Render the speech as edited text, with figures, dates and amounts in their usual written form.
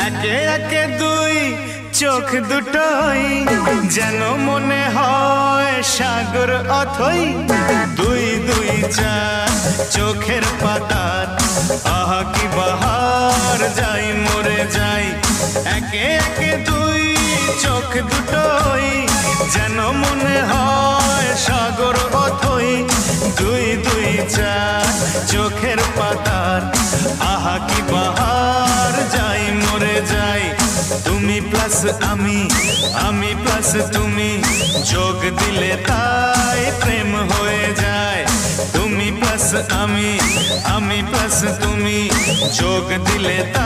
একে একে দুই চোখ দুটোই যেন মনে হয় সাগর অথই। দুই দুই চার চোখের পাতার আহা কি বাহার, যাই মরে যাই। একে একে দুই চোখ দুটোই যেন মনে হয় সাগর অথই। দুই দুই চার চোখের পাতার আহা কি বাহার, যাই মরে যাই। তুমি প্লাস আমি, আমি প্লাস তুমি, যোগ দিলে তাই প্রেম হয়ে যায়। তুমি প্লাস আমি, আমি প্লাস তুমি, যোগ দিলে তাই